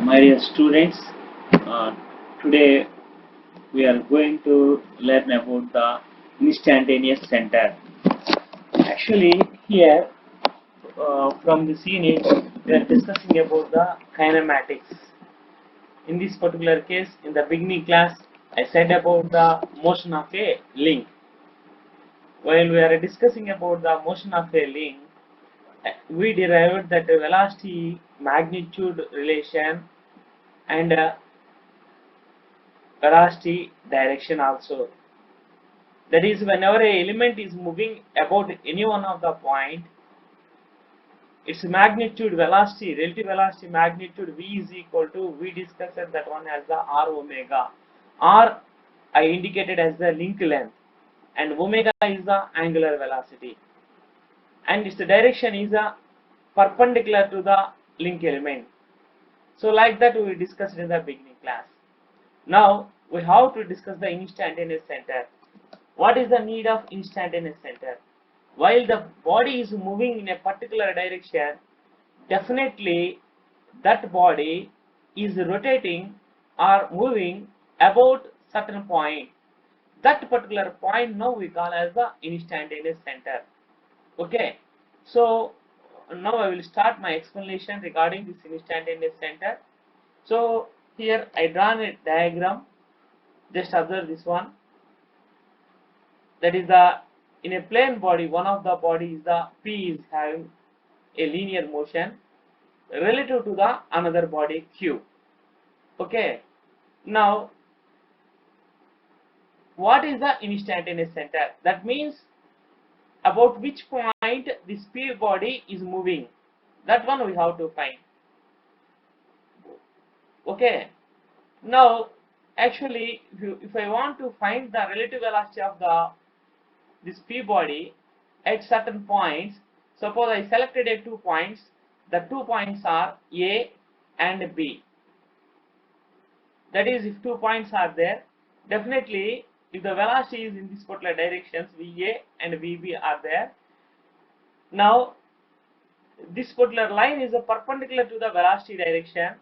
My dear students, uh, today we are going to learn about the instantaneous center. Actually, here from this unit, we are discussing about the kinematics. In this particular case, in the beginning class, I said about the motion of a link. While we are discussing about the motion of a link, we derived that velocity magnitude relation and velocity direction also. That is, whenever a element is moving about any one of the point, its magnitude, velocity, relative velocity magnitude v is equal to, we discussed that one as the r omega. R I indicated as the link length and omega is the angular velocity, and its direction is perpendicular to the link element. So like that we discussed in the beginning class. Now we have to discuss the instantaneous center. What is the need of instantaneous center? While the body is moving in a particular direction, definitely that body is rotating or moving about certain point. That particular point now we call as the instantaneous center. Okay, so now I will start my explanation regarding this instantaneous center. So here I drawn a diagram. Just observe this one. That is the, in a plane body, one of the body is the P is having a linear motion relative to the another body Q. Okay, now what is the instantaneous center? That means about which point this P body is moving. That one we have to find. Okay, now actually if I want to find the relative velocity of this P body at certain points, suppose I selected a 2 points, the 2 points are A and B. That is, if 2 points are there, definitely if the velocity is in this particular directions, VA and VB are there. Now this particular line is a perpendicular to the velocity direction.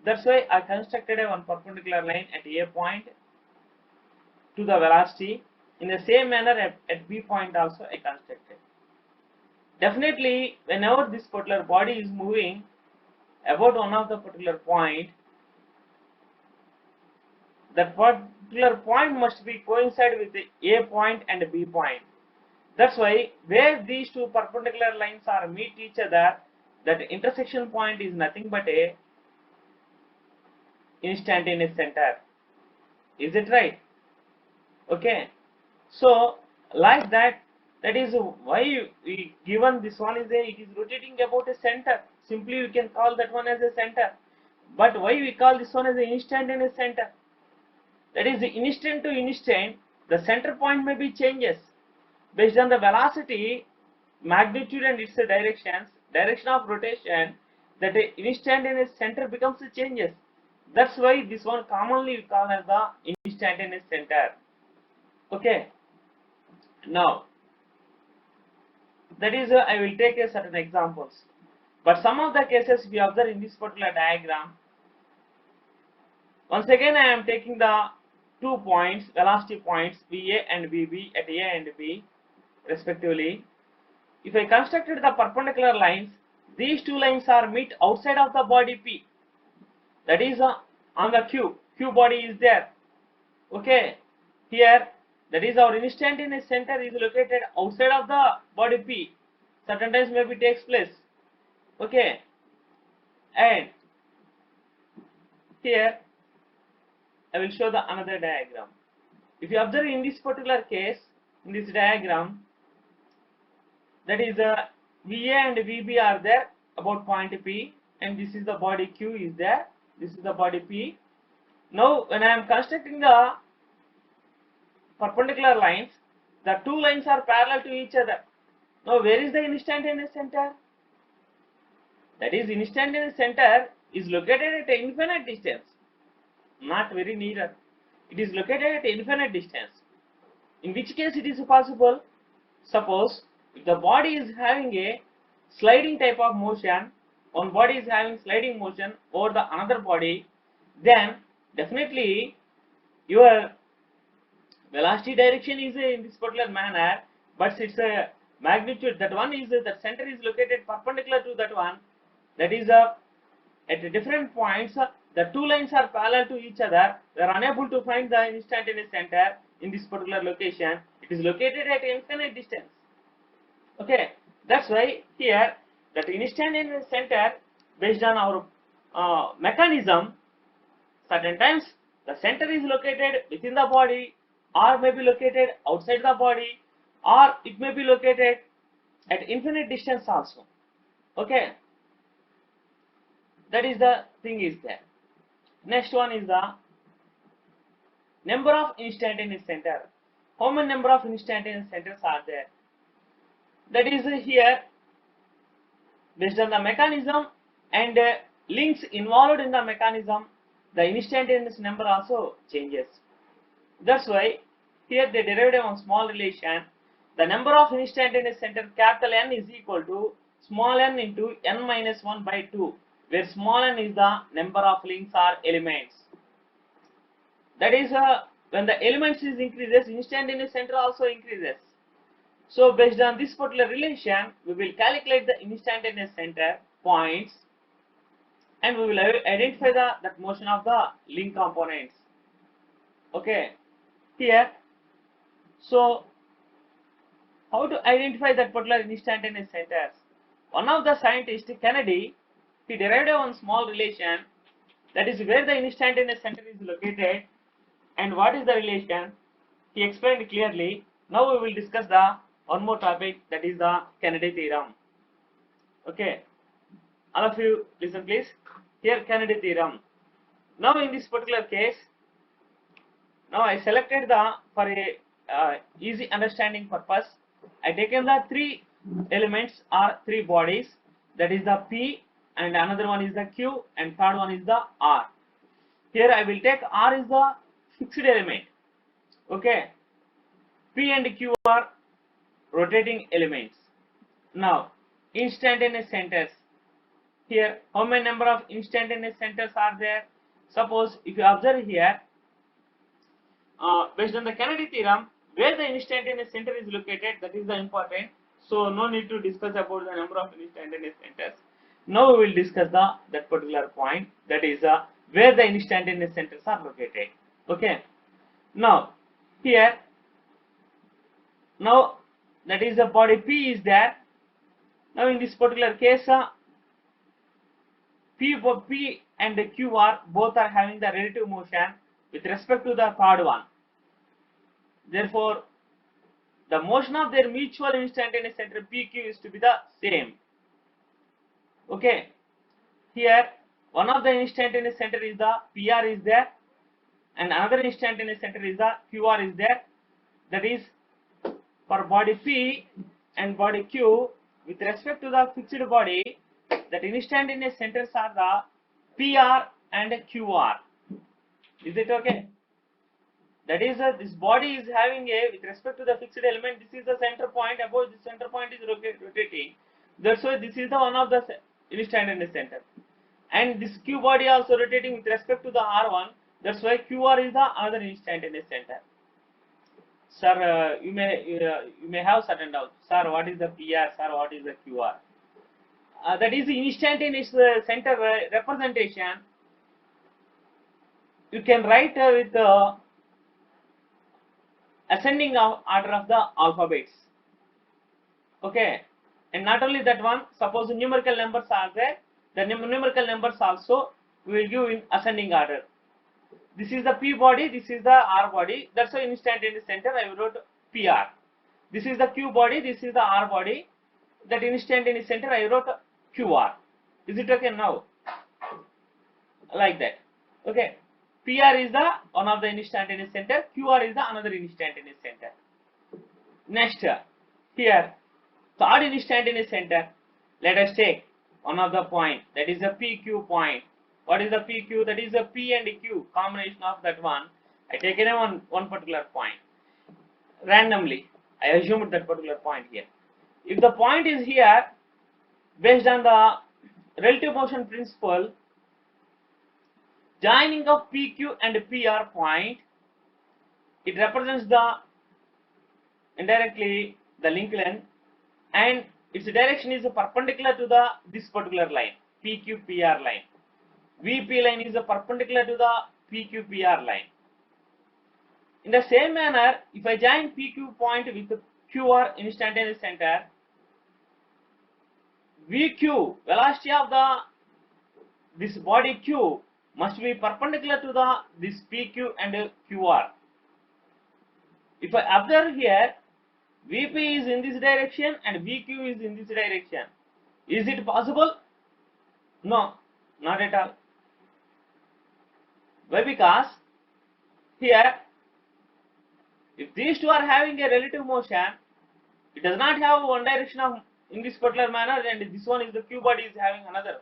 That's why I constructed a one perpendicular line at A point to the velocity. In the same manner at B point also I constructed. Definitely whenever this particular body is moving about one of the particular point, that particular point must be coincide with the A point and B point. That's why where these two perpendicular lines are meet each other, that intersection point is nothing but a instantaneous center. Is it right? Okay, so like that, that is why we given this one is it is rotating about a center. Simply we can call that one as a center. But why we call this one as an instantaneous center? That is, instant to instant, the center point may be changes based on the velocity, magnitude and its direction of rotation. That instantaneous center becomes the changes. That's why this one commonly we call as the instantaneous center. Okay, now that is I will take a certain examples, but some of the cases we observe in this particular diagram. Once again I am taking the 2 points, velocity points VA and VB at A and B respectively. If I constructed the perpendicular lines, these two lines are meet outside of the body P. That is on the Q body is there. Okay, here that is our instantaneous center is located outside of the body P. Certain times maybe takes place. Okay, and here I will show the another diagram. If you observe in this particular case, in this diagram, that is VA and VB are there about point P, and this is the body Q is there. This is the body P. Now when I am constructing the perpendicular lines, the two lines are parallel to each other. Now where is the instantaneous center? That is, instantaneous center is located at an infinite distance, not very nearer. It is located at infinite distance. In which case it is possible? Suppose if the body is having a sliding type of motion, one body is having sliding motion over the another body, then definitely your velocity direction is in this particular manner, but its magnitude, that one is that center is located perpendicular to that one, that is at different points, the two lines are parallel to each other. We are unable to find the instantaneous center in this particular location. It is located at infinite distance. Okay, that's why here that instantaneous center, based on our mechanism, certain times the center is located within the body, or may be located outside the body, or it may be located at infinite distance also. Okay, that is the thing is there. Next one is the number of instantaneous center. How many number of instantaneous centers are there? That is here based on the mechanism and links involved in the mechanism, the instantaneous number also changes. That's why here they derived a small relation. The number of instantaneous center capital N is equal to small n into n minus 1 by 2, where small n is the number of links or elements. That is when the elements is increases, instantaneous center also increases. So based on this particular relation, we will calculate the instantaneous center points, and we will identify that motion of the link components. Okay, here, so how to identify that particular instantaneous centers? One of the scientists, Kennedy, he derived one small relation, that is where the instantaneous center is located and what is the relation. He explained clearly. Now we will discuss the one more topic, that is the Kennedy theorem. Okay, all of you listen please. Here Kennedy theorem. Now in this particular case, now I selected the, for a easy understanding purpose, I taken the three elements or three bodies, that is the P, and another one is the Q, and third one is the R. Here I will take R is the fixed element. Okay, P and Q are rotating elements. Now instantaneous centers. Here how many number of instantaneous centers are there? Suppose if you observe here, based on the Kennedy theorem, where the instantaneous center is located, that is the important. So no need to discuss about the number of instantaneous centers. Now we will discuss that particular point, that is where the instantaneous centers are located. Okay, now here, now that is the body P is there. Now in this particular case, P and Q are both are having the relative motion with respect to the third one. Therefore, the motion of their mutual instantaneous center PQ is to be the same. Okay, here one of the instantaneous center is the PR is there, and another instantaneous center is the QR is there. That is for body P and body Q, with respect to the fixed body, that instantaneous centers are the PR and QR. Is it okay? That is this body is having a, with respect to the fixed element, this is the center point, above this center point is rotating. That's why this is the one of the instantaneous center, and this Q body also rotating with respect to the R1. That's why QR is the another instantaneous center. Sir, you may have certain doubts. Sir, what is the PR? Sir, what is the QR? That is the instantaneous center representation. You can write with ascending order of the alphabets. Okay, and not only that one, suppose the numerical numbers are there, the numerical numbers also we will give in ascending order. This is the P body, this is the R body, that's why instantaneous center I wrote PR. This is the Q body, this is the R body, that instantaneous center I wrote QR. Is it okay now? Like that. Okay, PR is the one of the instantaneous center, QR is the another instantaneous center. Next, here third instantaneous center, let us take one of the point, that is the PQ point. What is the PQ? That is the P and Q combination of that one. I taken one particular point randomly. I assumed that particular point here. If the point is here, based on the relative motion principle, joining of PQ and PR point, it represents the indirectly the link length, and its direction is perpendicular to the this particular line, PQ-PR line. VP line is perpendicular to the PQ-PR line. In the same manner, if I join PQ point with QR instantaneous center, VQ, velocity of the this body Q, must be perpendicular to the this PQ and QR. If I observe here, VP is in this direction and VQ is in this direction. Is it possible? No, not at all. Why? Because here, if these two are having a relative motion, it does not have one direction of in this particular manner, and this one is the Q body is having another.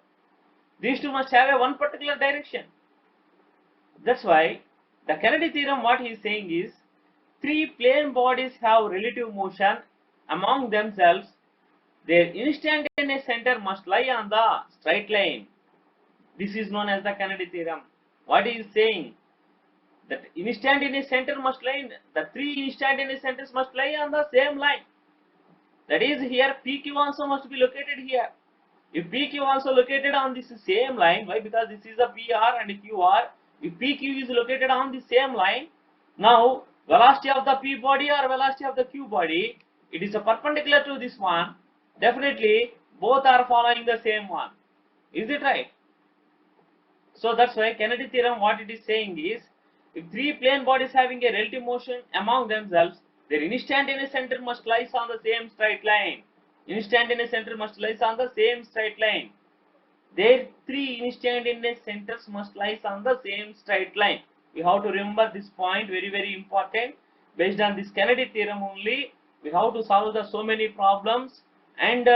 These two must have a one particular direction. That's why the Kennedy theorem, what he is saying is, three plane bodies have relative motion among themselves. Their instantaneous center must lie on the straight line. This is known as the Kennedy theorem. What he is saying, that instantaneous center must lie, the three instantaneous centers must lie on the same line. That is, here PQ also must be located here. If PQ also located on this same line, why? Because this is a PR and QR. If PQ is located on the same line, now velocity of the P body or velocity of the Q body, it is a perpendicular to this one. Definitely both are following the same one. Is it right? So that's why Kennedy theorem, what it is saying is, if three plane bodies having a relative motion among themselves, their instantaneous center must lie on the same straight line. Instantaneous center must lie on the same straight line. Their three instantaneous centers must lie on the same straight line. We have to remember this point, very important. Based on this Kennedy theorem only, we have to solve the so many problems, and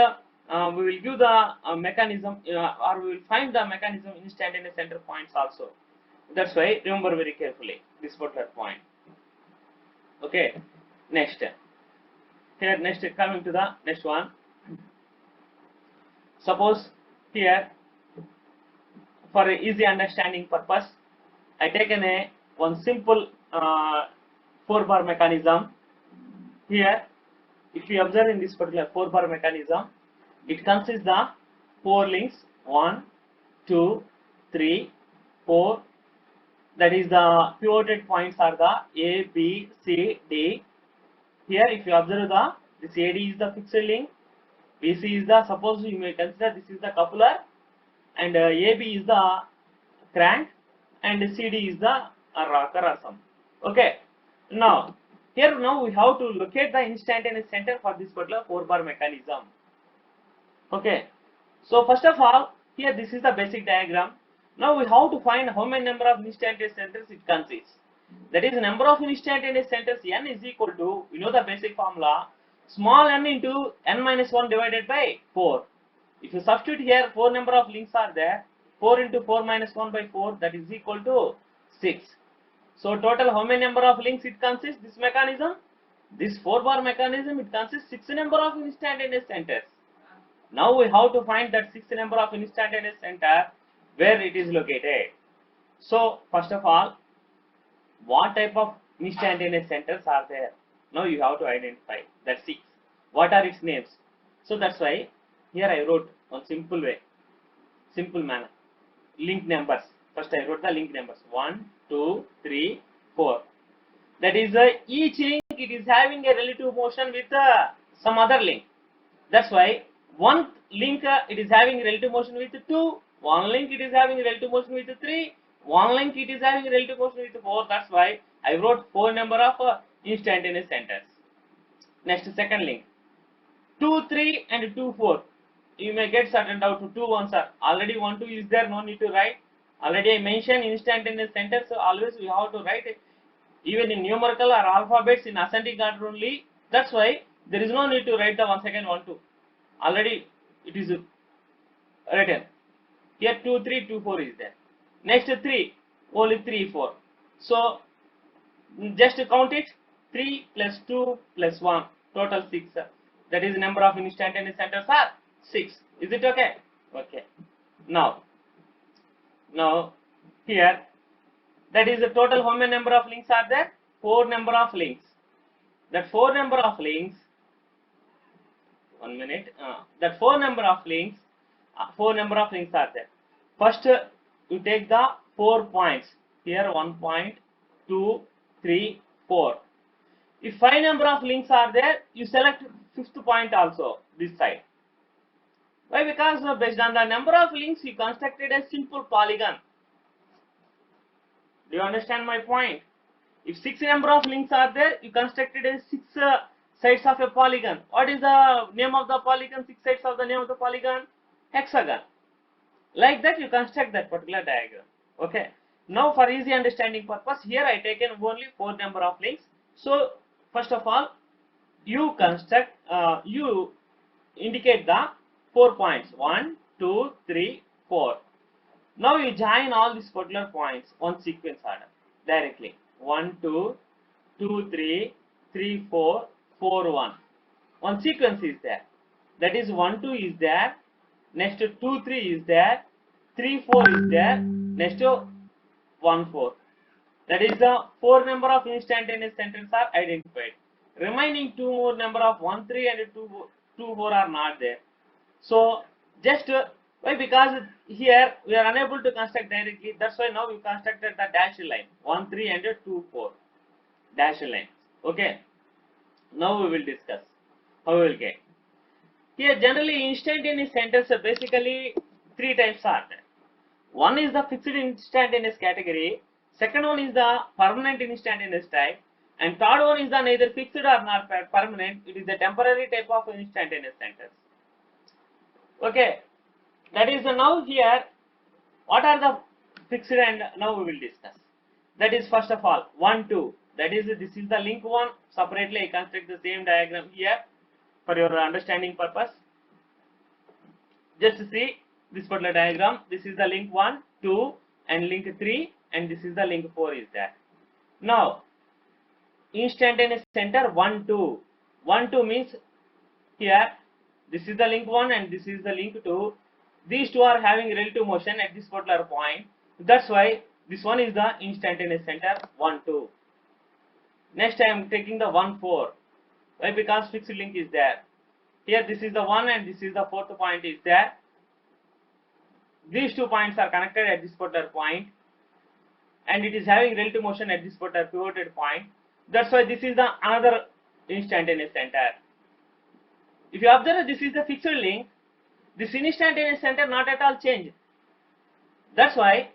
we will give the mechanism, or we will find the mechanism instantaneous center points also. That's why remember very carefully this particular point. Okay, next. Here, next, coming to the next one. Suppose here, for easy understanding purpose, I taken one simple 4-bar mechanism. Here, if you observe in this particular 4-bar mechanism, it consists of 4 links, 1, 2, 3, 4. That is, the pivoted points are the A, B, C, D. Here, if you observe this AD is the fixed link, BC is the, suppose you may consider this is the coupler, and AB is the crank, and CD is the rocker or some. Okay. Now, here we have to locate the instantaneous center for this particular 4-bar mechanism. Okay. So first of all, here this is the basic diagram. Now we have to find how many number of instantaneous centers it consists. That is, number of instantaneous centers n is equal to, you know the basic formula, small n into n minus 1 divided by 4. If you substitute here, 4 number of links are there, 4 into 4 minus 1 by 4, that is equal to 6. So total how many number of links it consists, this mechanism? This 4-bar mechanism, it consists 6 number of instantaneous centers. Now we have to find that 6 number of instantaneous center, where it is located. So first of all, what type of instantaneous centers are there? Now you have to identify that 6. What are its names? So that's why here I wrote one simple way, simple manner. Link numbers. First I wrote the link numbers 1, 2, 3, 4. That is, each link it is having a relative motion with some other link. That's why one link it is having relative motion with 2. One link it is having relative motion with 3. One link it is having relative motion with 4. That's why I wrote 4 number of instantaneous centers. Next, second link, 2, 3 and 2, 4. You may get certain doubt, 2 ones are already 1, 2 is there, no need to write. Already I mentioned instantaneous centers, so always we have to write it, even in numerical or alphabets in ascending order only. That's why there is no need to write the 1 second 1, 2. Already it is written. Here 2, 3, 2, 4 is there. Next 3, only 3, 4. So just count it, 3 plus 2 plus 1, total 6. That is number of instantaneous centers are 6. Is it okay? Okay. Now, now here, that is the total how many number of links are there? 4 number of links. That 4 number of links, 1 minute, that 4 number of links, 4 number of links are there. First, you take the 4 points. Here 1 point, 2, 3, 4. If 5 number of links are there, you select 5th point also this side. Why? Because based on the number of links, you constructed a simple polygon. Do you understand my point? If 6 number of links are there, you constructed a 6 sides of a polygon. What is the name of the polygon? 6 sides of the name of the polygon? Hexagon. Like that, you construct that particular diagram. Okay. Now, for easy understanding purpose, here I taken only 4 number of links. So, first of all, you construct, you indicate the 4 points. 1, 2, 3, 4. Now you join all these particular points on sequence order directly. 1, 2, 2, 3, 3, 4, 4, 1. One sequence is there. That is 1, 2 is there. Next 2, 3 is there. 3, 4 is there. Next 1, 4. That is the 4 number of instantaneous centers are identified. Remaining 2 more number of 1, 3 and 2, 4 are not there. So just why? Because here we are unable to construct directly. That's why now we constructed the dashed line 1, 3 and 2, 4 dashed lines. Okay. Now we will discuss how we will get. Here generally instantaneous centers are basically 3 types are there. One is the fixed instantaneous category. Second one is the permanent instantaneous type. And third one is the neither fixed or not permanent. It is the temporary type of instantaneous centers. Okay, that is now here. What are the fixed and now we will discuss. That is first of all 1, 2. That is this is the link 1. Separately I construct the same diagram here for your understanding purpose. Just see this particular diagram. This is the link 1, 2 and link 3 and this is the link 4 is there. Now instantaneous center 1, 2. 1, 2 means here this is the link 1 and this is the link 2. These two are having relative motion at this particular point. That's why this one is the instantaneous center 1, 2. Next I am taking the 1, 4. Why? Because fixed link is there. Here this is the 1 and this is the 4th point is there. These 2 points are connected at this particular point and it is having relative motion at this particular pivoted point. That's why this is the another instantaneous center. If you observe, this is the fixed link. This instantaneous center not at all change. That's why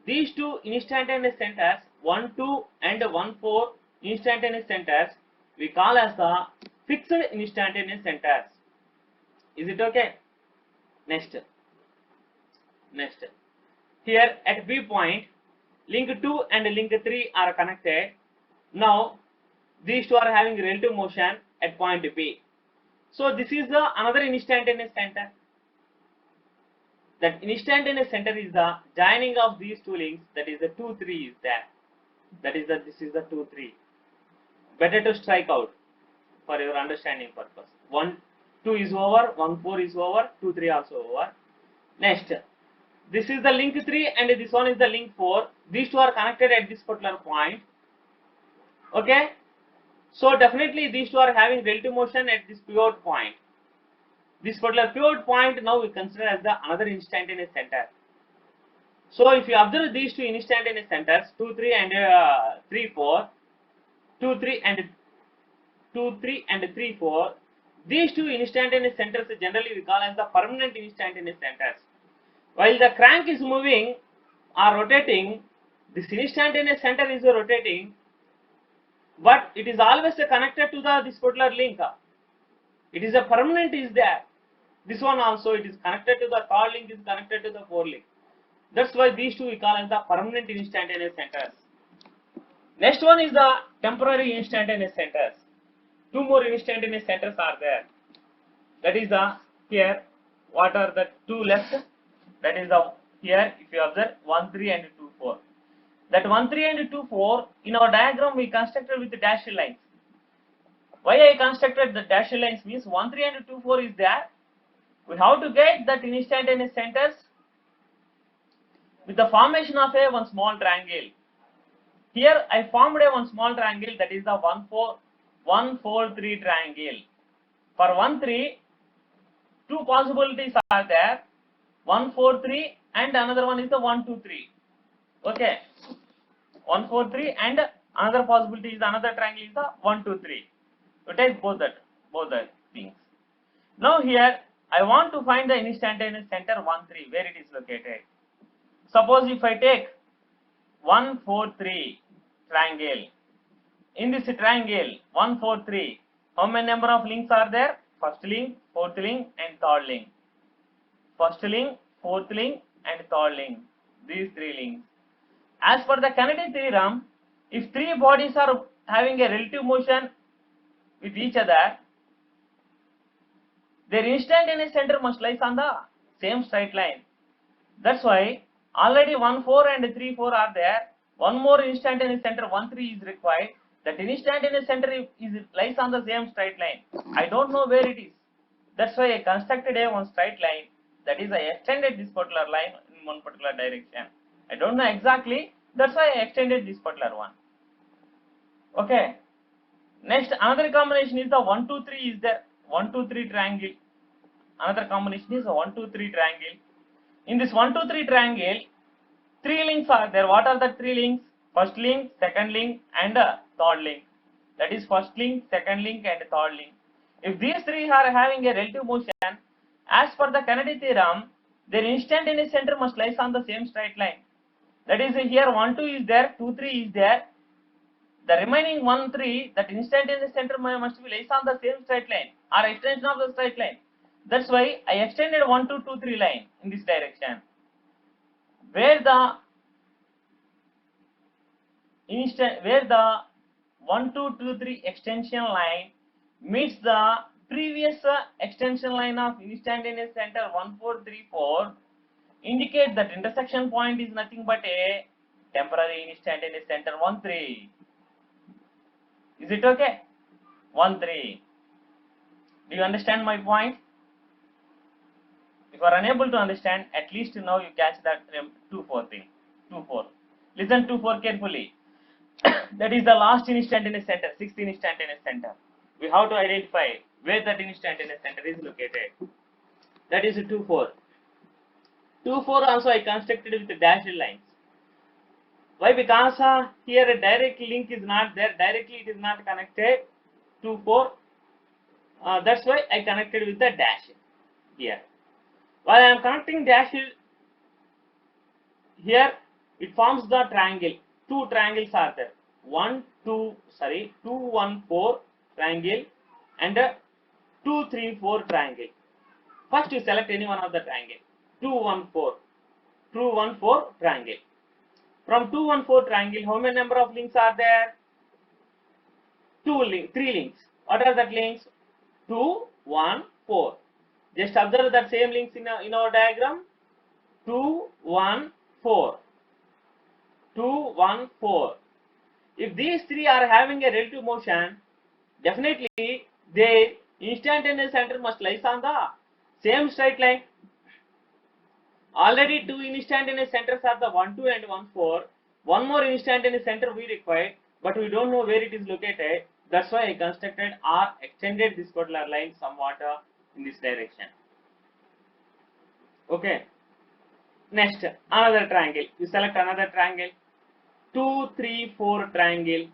these two instantaneous centers 1, 2 and 1, 4 instantaneous centers we call as the fixed instantaneous centers. Is it okay? Next. Here at B point, link 2 and link 3 are connected. Now these two are having relative motion at point B. So this is the another instantaneous center. That instantaneous center is the joining of these two links. That is the 2, 3 is there. That is the this is the 2, 3. Better to strike out for your understanding purpose. 1, 2 is over, 1, 4 is over, 2, 3 also over. Next, this is the link 3 and this one is the link 4. These two are connected at this particular point. Okay. So definitely these two are having relative motion at this pivot point. This particular pivot point now we consider as the another instantaneous center. So if you observe these two instantaneous centers 2, 3 and 3, 4, 2, 3 and 3, 4, these two instantaneous centers generally we call as the permanent instantaneous centers. While the crank is moving or rotating, this instantaneous center is rotating, but it is always connected to the this particular link. It is a permanent is there. This one also it is connected to the third link is connected to the fourth link. That's why these two we call as the permanent instantaneous centers. Next one is the temporary instantaneous centers. 2 more instantaneous centers are there. That is the here. What are the 2 left? That is the here. If you observe 1, 3 and 2, 4. That 1, 3 and 2, 4 in our diagram we constructed with the dashed lines. Why I constructed the dashed lines means 1, 3 and 2, 4 is there. We have to get that instantaneous centers with the formation of a one small triangle. Here I formed a one small triangle, that is the 1 4 triangle. For 1 3, two possibilities are there, 1 4 3 and another one is the 1 2 3. Okay, 1 4 3 and another possibility is another triangle is the 1 2 3. You take both the things. Now here I want to find the instantaneous center 1 3, where it is located. Suppose if I take 1 4 3 triangle, in this triangle 1 4 3, how many number of links are there? First link, fourth link and third link. First link, fourth link and third link. These three links. As per the Kennedy theorem, if three bodies are having a relative motion with each other, their instantaneous center must lie on the same straight line. That's why already 1 4 and 3 4 are there. One more instantaneous center 1 3 is required. That instantaneous center lies on the same straight line. I don't know where it is. That's why I constructed a one straight line. That is, I extended this particular line in one particular direction. I don't know exactly. That's why I extended this particular one. Okay. Next, another combination is the 1 2 3 is there. 1 2 3 triangle. Another combination is a 1 2 3 triangle. In this 1 2 3 triangle, three links are there. What are the three links? First link, second link and third link. That is first link, second link and third link. If these three are having a relative motion, as per the Kennedy theorem, their instantaneous center must lie on the same straight line. That is, here 1 2 is there, 2 3 is there. The remaining 1 3, that instantaneous center must be lies on the same straight line or extension of the straight line. That's why I extended 1 2 2 3 line in this direction, where the 1 2 2 3 extension line meets the previous extension line of instantaneous center 1 4 3 4, indicate that intersection point is nothing but a temporary instantaneous center 1 3. Is it okay? 1 3. Do you understand my point? If you are unable to understand, at least now you catch that 2 4 thing. 2 4. Listen 2 4 carefully. That is the last instantaneous center, sixth instantaneous center. We have to identify where that instantaneous center is located. That is 2 4. 2 4 also I constructed with dashed lines. Why? Because here a direct link is not there. Directly it is not connected. 2 4. That's why I connected with the dash here. While I am connecting dash here, it forms the triangle. Two triangles are there. 2 1 4 triangle and 2 3 4 triangle. First you select any one of the triangle. 2 1 4. 2 1 4 triangle. From 2 1 4 triangle, how many number of links are there? 3 links. What are that links? 2 1 4. Just observe that same links in our diagram. 2 1 4. 2 1 4. If these three are having a relative motion, definitely their instantaneous center must lie on the same straight line. Already two instantaneous centers are the 1 2 and 1 4. One more instantaneous center we require, but we don't know where it is located. That's why I constructed or extended this particular line somewhat in this direction. Okay. Next, another triangle. You select another triangle. 2 3 4 triangle.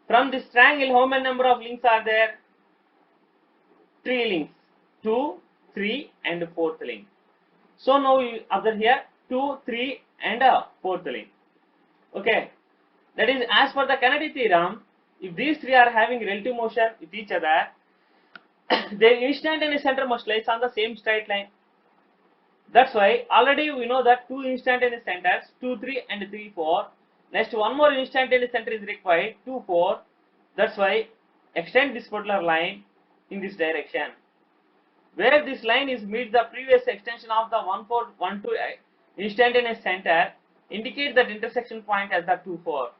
From this triangle, how many number of links are there? 3 links. 2, 3 and 4th link. So now you observe here 2, 3 and 4th link. Okay. That is, as per the Kennedy theorem, if these three are having relative motion with each other, their instantaneous center must lie on the same straight line. That's why already we know that two instantaneous centers, 2 3 and 3 4. Next, one more instantaneous center is required, 2 4. That's why extend this particular line in this direction. Where this line is meets the previous extension of the 1 4 1 2 instantaneous center, indicate that intersection point as the 2 4.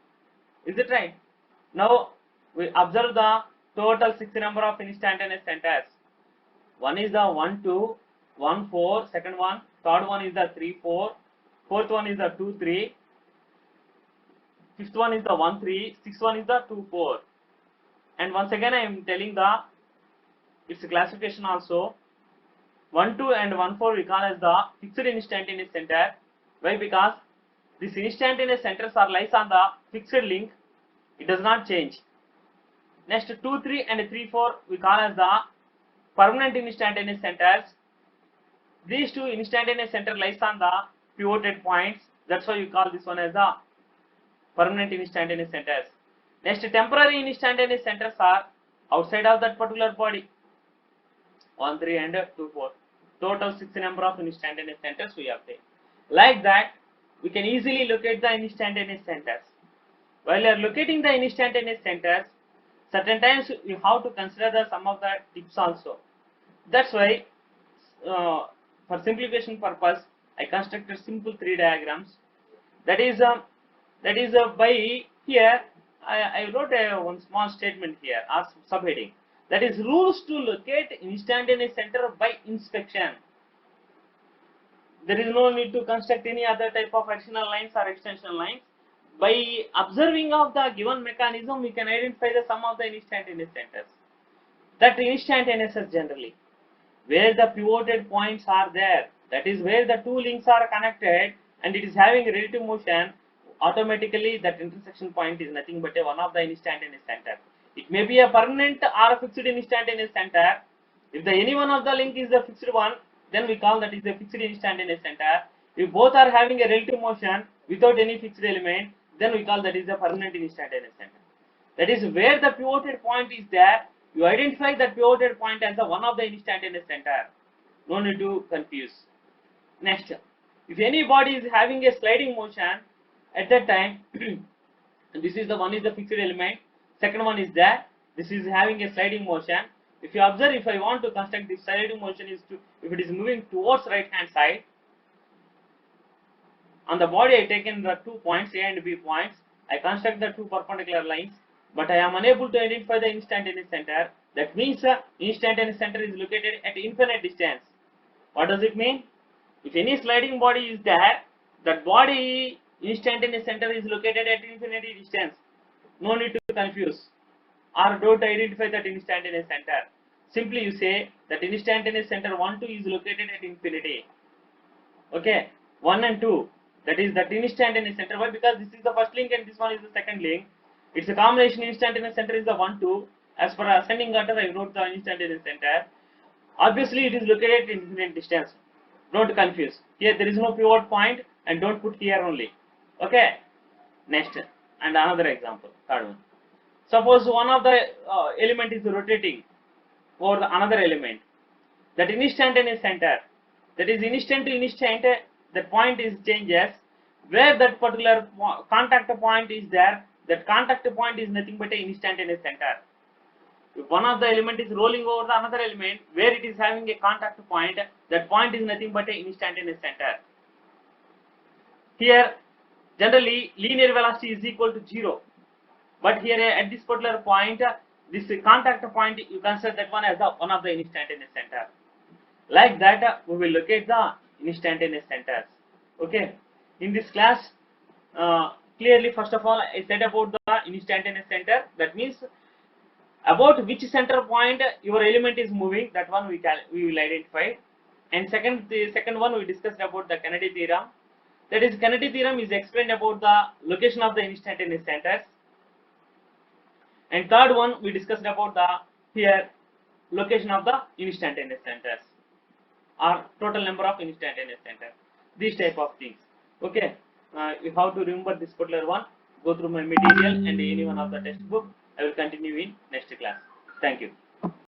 Is it right? Now we observe the total 6 number of instantaneous centers. One is the 1 2 1 4, second one, third one is the 3 4, fourth one is the 2, 3, fifth one is the 1, 3, sixth one is the 2, 4. And once again I am telling the its classification also. 1, 2 and 1, 4 we call as the fixed instantaneous center. Why? Because these instantaneous centers are lies on the fixed link. It does not change. Next 2, 3 and 3, 4 we call as the permanent instantaneous centers. These two instantaneous center lies on the pivoted points. That's why you call this one as the permanent instantaneous centers. Next temporary instantaneous centers are outside of that particular body. 1, 3 and 2, 4. Total 6 number of instantaneous centers we obtain. Like that, we can easily locate the instantaneous centers. While you are locating the instantaneous centers, certain times you have to consider the some of the tips also. That's why, for simplification purpose, I constructed simple 3 diagrams. That is by here I wrote one small statement here as subheading. That is rules to locate instantaneous center by inspection. There is no need to construct any other type of additional lines or extension lines. By observing of the given mechanism, we can identify the sum of the instantaneous centers. That instantaneous is generally where the pivoted points are there. That is where the two links are connected and it is having relative motion. Automatically, that intersection point is nothing but one of the instantaneous center. It may be a permanent or a fixed instantaneous center. If any one of the link is the fixed one, then we call that is a fixed instantaneous center. If both are having a relative motion without any fixed element, then we call that is a permanent instantaneous center. That is where the pivoted point is there. You identify that pivoted point as the one of the instantaneous center. No need to confuse. Next, if any body is having a sliding motion, at that time, this is the one is the fixed element. Second one is there. This is having a sliding motion. If you observe, if I want to construct this sliding motion is to, if it is moving towards right hand side, on the body I taken the 2 points A and B points. I construct the 2 perpendicular lines, but I am unable to identify the instantaneous center. That means instantaneous center is located at infinite distance. What does it mean? If any sliding body is there, that body instantaneous center is located at infinity distance. No need to confuse or don't identify that instantaneous center. Simply you say that instantaneous center 1, 2 is located at infinity. Okay, 1 and 2, that is that instantaneous center. Why? Because this is the first link and this one is the second link. It's a combination. Instantaneous center is the 1, 2. As per ascending order, I wrote the instantaneous center. Obviously, it is located at infinite distance. Don't confuse. Here there is no pivot point and don't put here only. Okay. Next, and another example, third one. Suppose one of the element is rotating over the another element. That instantaneous center, that is instant to instant, that point is changes. Where that particular contact point is there, that contact point is nothing but an instantaneous center. If one of the element is rolling over the another element, where it is having a contact point, that point is nothing but an instantaneous center. Here, generally, linear velocity is equal to 0. But here at this particular point, this contact point, you consider that one as one of the instantaneous center. Like that, we will locate the instantaneous centers. Okay. In this class, clearly, first of all, I said about the instantaneous center. That means about which center point your element is moving. That one we will identify. And the second one we discussed about the Kennedy theorem. That is, Kennedy theorem is explained about the location of the instantaneous centers. And third one we discussed about the here location of the instantaneous centers or total number of instantaneous centers. These type of things. Okay. You have to remember this particular one. Go through my material and any one of the textbook. I will continue in next class. Thank you.